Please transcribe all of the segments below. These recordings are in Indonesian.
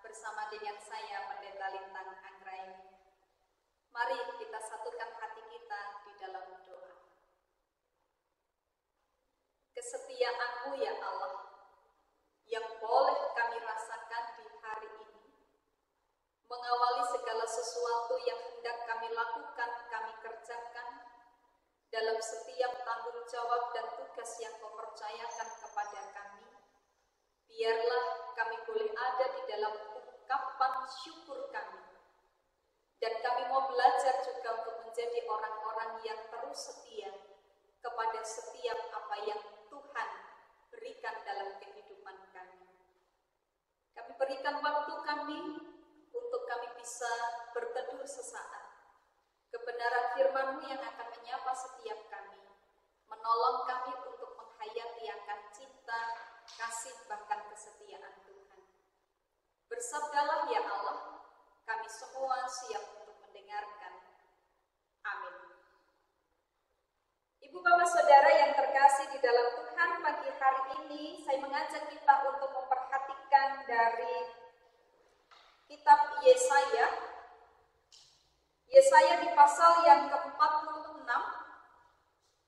bersama dengan saya Pendeta Lintang Anggraini. Mari kita satukan hati kita di dalam doa. Kesetiaan-Mu ya Allah, yang boleh kami rasakan di hari ini, mengawali segala sesuatu yang hendak kami lakukan, kami kerjakan, dalam setiap tanggung jawab dan tugas yang Kau percayakan kepada kami. Biarlah kami boleh ada di dalam ungkapan syukur kami. Dan kami mau belajar juga untuk menjadi orang-orang yang terus setia kepada setiap apa yang Tuhan berikan dalam kehidupan kami. Kami berikan waktu kami untuk kami bisa berteduh sesaat. Kebenaran firman-Mu yang akan menyapa setiap kami, menolong kami untuk menghayati akan cinta, kasih, bahkan kesetiaan Tuhan. Bersabdalah ya Allah, kami semua siap untuk mendengarkan. Amin. Ibu bapak saudara yang terkasih di dalam Tuhan, pagi hari ini saya mengajak kita untuk memperhatikan dari kitab Yesaya. Yesaya di pasal yang ke-46,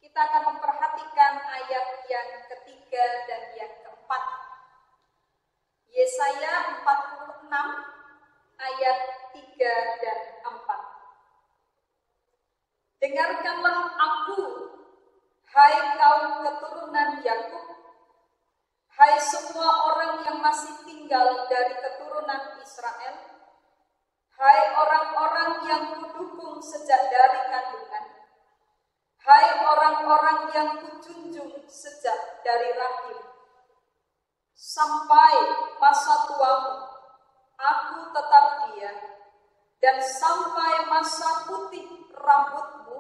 kita akan memperhatikan ayat yang ketiga dan yang keempat. Yesaya 46 ayat 3 dan 4. Dengarkanlah aku, hai kaum keturunan Yakub, hai semua orang yang masih tinggal dari keturunan Israel, hai orang-orang yang kudukung sejak dari kandungan, hai orang-orang yang kujunjung sejak dari rahim. Sampai masa tuamu, aku tetap dia, dan sampai masa putih rambutmu,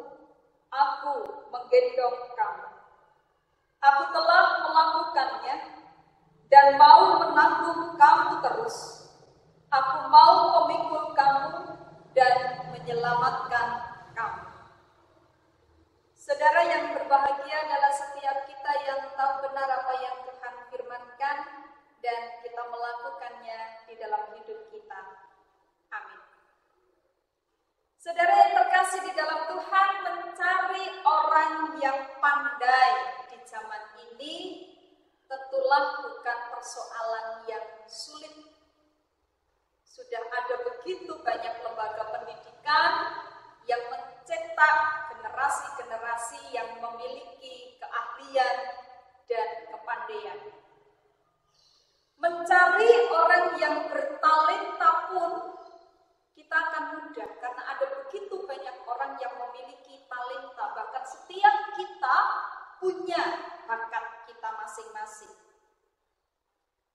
aku menggendong kamu. Aku telah melakukannya, dan mau menanggung kamu terus. Aku mau memikul kamu dan menyelamatkan kamu. Saudara yang berbahagia adalah setiap kita yang tahu benar apa yang Tuhan firmankan dan kita melakukannya di dalam hidup kita. Amin. Saudara yang terkasih di dalam Tuhan, mencari orang yang pandai di zaman ini tentulah bukan persoalan yang sulit. Sudah ada begitu banyak lembaga pendidikan yang mencetak generasi-generasi yang memiliki keahlian dan kepandaian. Mencari orang yang bertalenta pun kita akan mudah karena ada begitu banyak orang yang memiliki talenta. Bahkan setiap kita punya bakat kita masing-masing.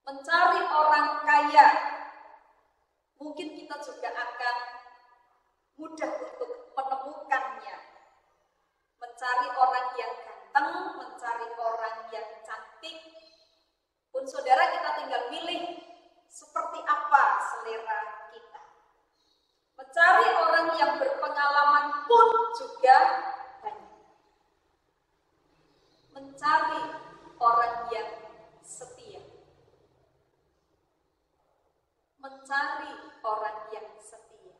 Mencari orang kaya, mungkin kita juga akan mudah untuk menemukannya. Mencari orang yang ganteng, mencari orang yang cantik, pun saudara kita tinggal pilih seperti apa selera kita. Mencari orang yang berpengalaman pun juga banyak. Mencari orang yang setia. Mencari orang yang setia.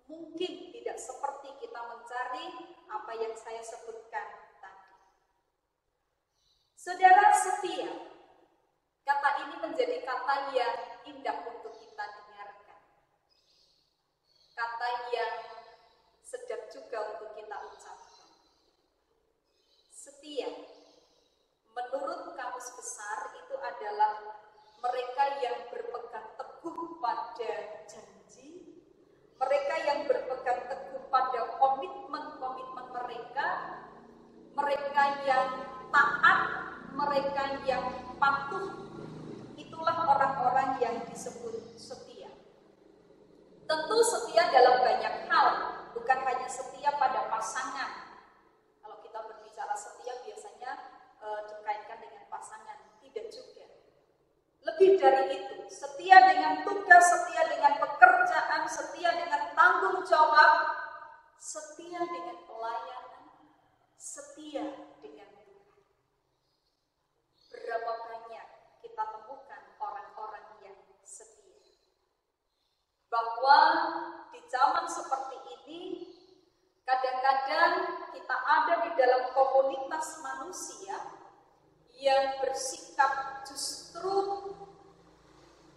Mungkin tidak seperti kita mencari apa yang saya sebutkan tadi. Saudara, setia, kata ini menjadi kata yang indah untuk kita dengarkan. Kata yang sedap juga untuk kita ucapkan. Setia, menurut Kamus Besar itu adalah mereka yang berpegang teguh pada janji, mereka yang berpegang teguh pada komitmen-komitmen mereka, mereka yang taat, mereka yang patuh. Itulah orang-orang yang disebut setia. Tentu setia dalam banyak hal, bukan hanya setia pada pasangan. Kalau kita berbicara setia biasanya dikaitkan dengan pasangan, tidak juga. Lebih dari itu, setia dengan tugas, setia dengan pekerjaan, setia dengan tanggung jawab, setia dengan pelayanan, setia dengan Tuhan. Berapa banyak kita temukan orang-orang yang setia. bahwa di zaman seperti ini kadang-kadang kita ada di dalam komunitas manusia yang bersikap justru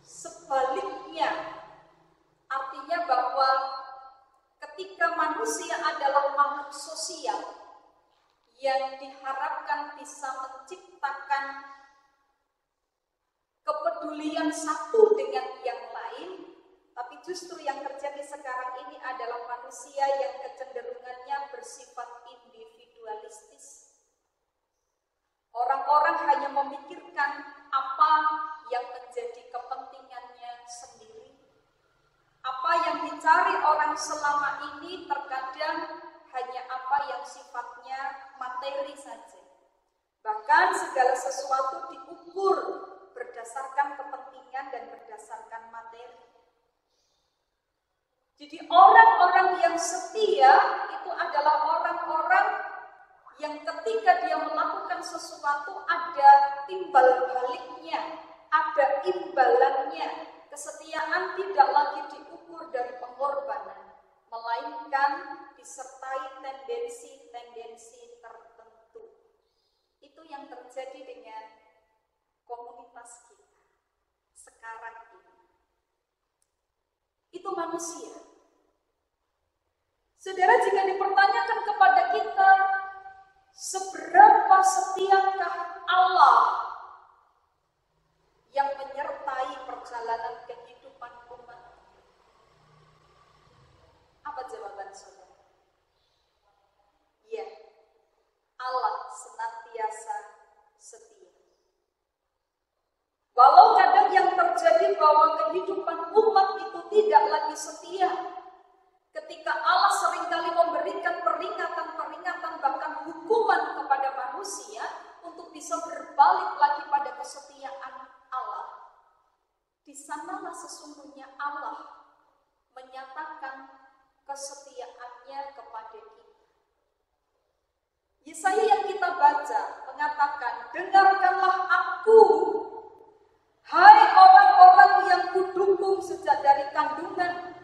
sebaliknya. Artinya bahwa ketika manusia adalah makhluk sosial yang diharapkan bisa menciptakan kepedulian satu dengan yang lain, tapi justru yang terjadi sekarang ini adalah manusia yang kecenderungannya bersifat individualistis. Orang-orang hanya memikirkan apa yang menjadi kepentingannya sendiri. Apa yang dicari orang selama ini terkadang hanya apa yang sifatnya materi saja. Bahkan segala sesuatu diukur berdasarkan kepentingan dan berdasarkan materi. Jadi orang-orang yang setia itu adalah orang-orang yang ketika dia melakukan sesuatu ada timbal baliknya, ada imbalannya. Kesetiaan tidak lagi diukur dari pengorbanan, melainkan disertai tendensi-tendensi tertentu. Itu yang terjadi dengan komunitas kita sekarang ini. Itu manusia. Saudara, jika dipertanyakan kepada kita, seberapa setiakah Allah yang menyertai perjalanan kehidupan umat? Apa jawaban saudara? Ya, Allah senantiasa setia. Walau kadang yang terjadi bahwa kehidupan umat itu tidak lagi setia, ketika Allah seringkali memberikan peringatan-peringatan bahkan hukuman kepada manusia untuk bisa berbalik lagi pada kesetiaan Allah, di sanalah sesungguhnya Allah menyatakan kesetiaannya kepada kita. Yesaya yang kita baca mengatakan, dengarkanlah aku, hai orang-orang yang kudukung sejak dari kandungan,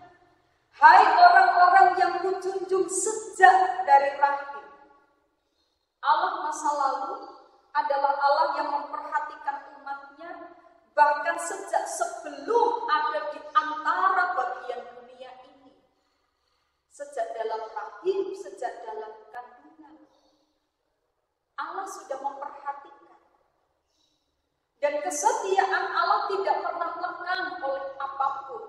hai orang-orang yang kujunjung sejak dari rahim. Allah masa lalu adalah Allah yang memperhatikan umatnya, bahkan sejak sebelum ada di antara bagian dunia ini. Sejak dalam rahim, sejak dalam kandungan. Allah sudah memperhatikan. Dan kesetiaan Allah tidak pernah lekang oleh apapun.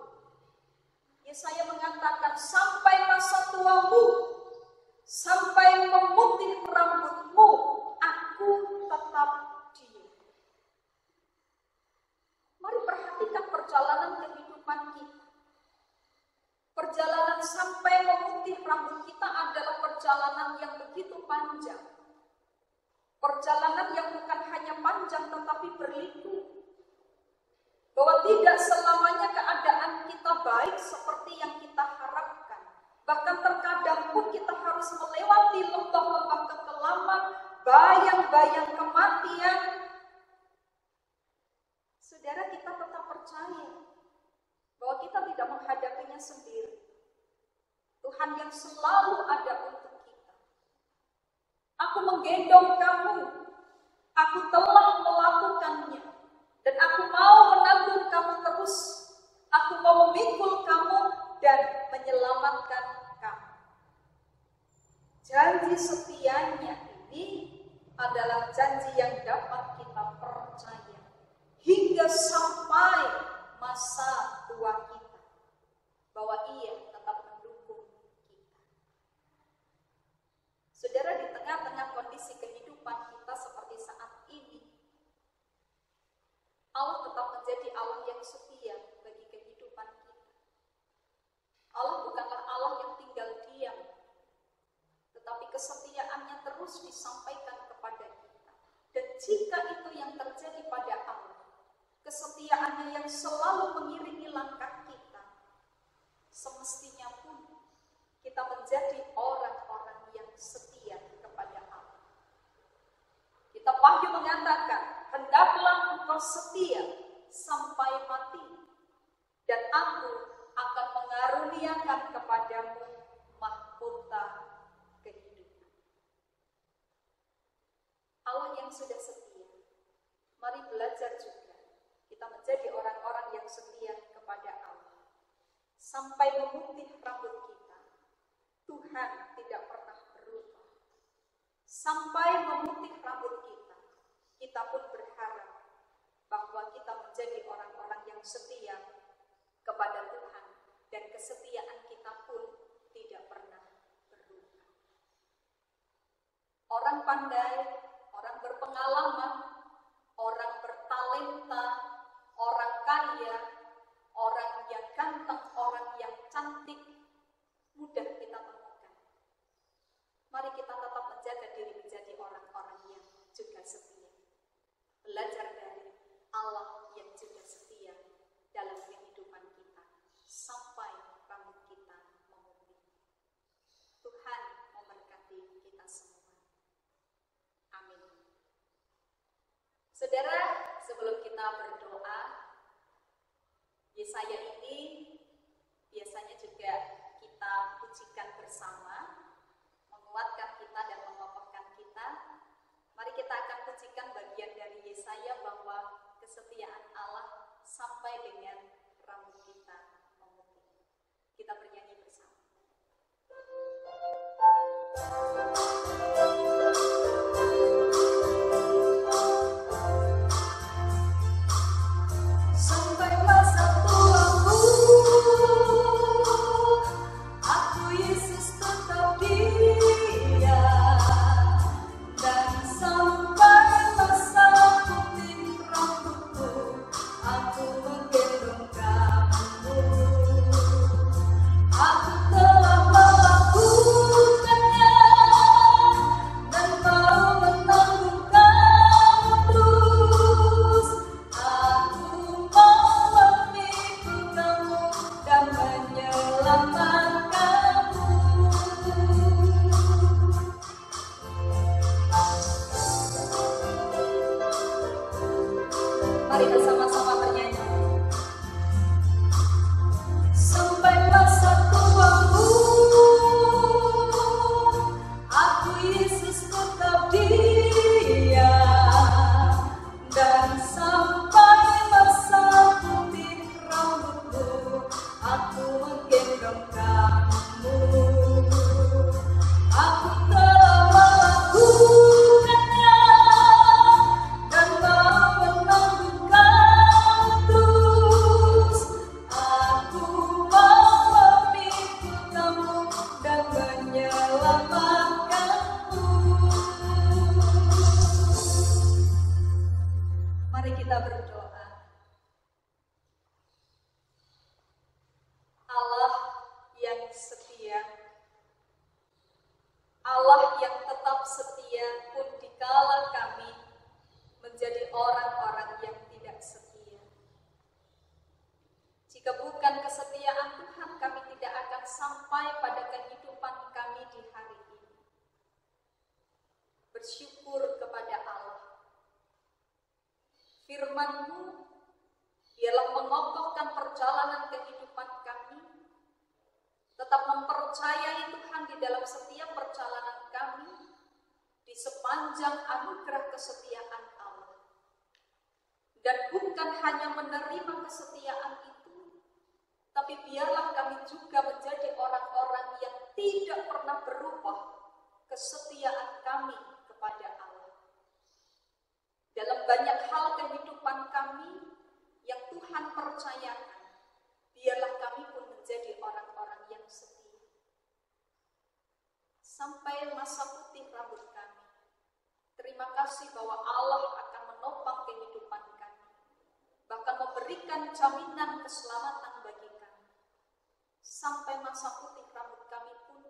Yesaya mengatakan, sampai masa tuamu, sampai memutih rambutmu, aku tetap diam. Mari perhatikan perjalanan kehidupan kita. Perjalanan sampai memutih rambut kita adalah perjalanan yang begitu panjang. Perjalanan yang bukan hanya panjang tetapi berliku. Bahwa tidak selamanya keadaan kita baik seperti yang kita harapkan. Bahkan terkadang pun kita harus melewati lembah-lembah kekelaman, bayang-bayang kematian. Saudara, kita tetap percaya bahwa kita tidak menghadapinya sendiri. Tuhan yang selalu ada untuk kita. Aku menggendong kamu, aku telah melakukannya, dan aku mau menanggung kamu terus. Aku mau memikul kamu dan menyelamatkan kamu. Janji setianya ini adalah janji yang dapat kita percaya hingga sampai masa tua kita, bahwa Ia tetap mendukung kita. Saudara, di tengah-tengah kondisi kehidupan kita seperti saat ini, Allah tetap menjadi Allah yang setia bagi kehidupan kita. Allah bukanlah Allah yang tinggal diam, tetapi kesetiaannya terus disampaikan kepada kita. Dan jika itu yang terjadi pada Allah, kesetiaannya yang selalu mengiringi langkah kita, semestinya pun kita menjadi orang-orang yang setia kepada Allah. Kitab Wahyu mengatakan, hendaklah engkau setia sampai mati, dan aku akan mengaruniakan kepadamu mahkota kehidupan. Allah yang sudah setia, mari belajar juga kita menjadi orang-orang yang setia kepada Allah. Sampai memutih rambut kita, Tuhan tidak pernah berubah. Sampai memutih rambut kita pun berharap bahwa kita menjadi orang-orang yang setia kepada Tuhan, dan kesetiaan kita pun tidak pernah berubah. Orang pandai, orang berpengalaman, orang bertalenta, orang kaya, orang yang ganteng, orang yang cantik, mudah kita temukan. Mari kita tetap menjaga diri menjadi orang-orang yang juga setia. Belajar dari Allah yang juga setia dalam kehidupan kita sampai rambut kita memutih. Tuhan memberkati kita semua. Amin. Saudara, sebelum kita berdoa, Yesaya ini biasanya juga kita pujikan bersama, menguatkan kita dan mengokohkan kita. Mari kita akan pujikan bagian dari Yesaya bahwa kesetiaan Allah sampai dengan rambut kita memutih. Kita bernyanyi bersama. Sampai masa tuaku, aku Yesus tetap dia. Dan sampai masa putih rambutku, aku menggendong kamu. Aku telah melakukannya dan mau menanggung kamu terus. Aku mau memikul kamu dan menyelamatkan kamu. Mari bersama-sama bernyanyi. Sampai masa tuaku, aku Yesus tetap dia. Dan sampai masa putih rambutku, aku menggendong kamu. Aku telah melakukannya dan mau menanggung kamu terus. Aku mau memikul kamu dan menyelamatkanmu. Mari kita berdoa. Allah yang setia, Allah yang tetap setia pun dikala kami menjadi orang-orang yang tidak setia. Jika bukan kesetiaan Tuhan, kami tidak akan sampai pada kehidupan kami di hari ini. Bersyukur kepada Allah. Firman-Mu ialah mengokohkan perjalanan kehidupan kami, tetap mempercayai Tuhan di dalam setiap perjalanan kami, di sepanjang anugerah kesetiaan Allah. Dan bukan hanya menerima kesetiaan itu, tapi biarlah kami juga menjadi orang-orang yang tidak pernah berubah kesetiaan kami kepada Allah. Dalam banyak hal kehidupan kami yang Tuhan percayakan, biarlah kami pun menjadi orang-orang yang setia. Sampai masa putih rambut kami, terima kasih bahwa Allah akan menopang kehidupan kami, bahkan memberikan jaminan keselamatan bagi kami. Sampai masa putih rambut kami pun,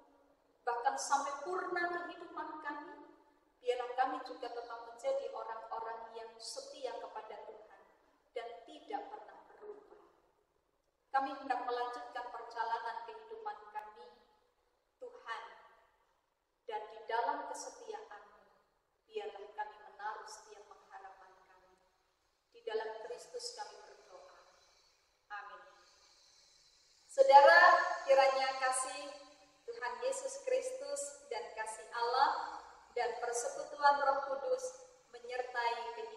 bahkan sampai purna kehidupan kami, biarlah kami juga tetap menjadi orang-orang yang setia kepada Tuhan dan tidak pernah berubah. Kami hendak melanjutkan perjalanan kehidupan kami, Tuhan, dan di dalam kesetiaan-Mu, biarlah kami menaruh setiap pengharapan kami. Di dalam Kristus kami berdoa. Amin. Saudara, kiranya kasih Tuhan Yesus Kristus dan kasih Allah dan persekutuan Roh Kudus menyertai kehidupan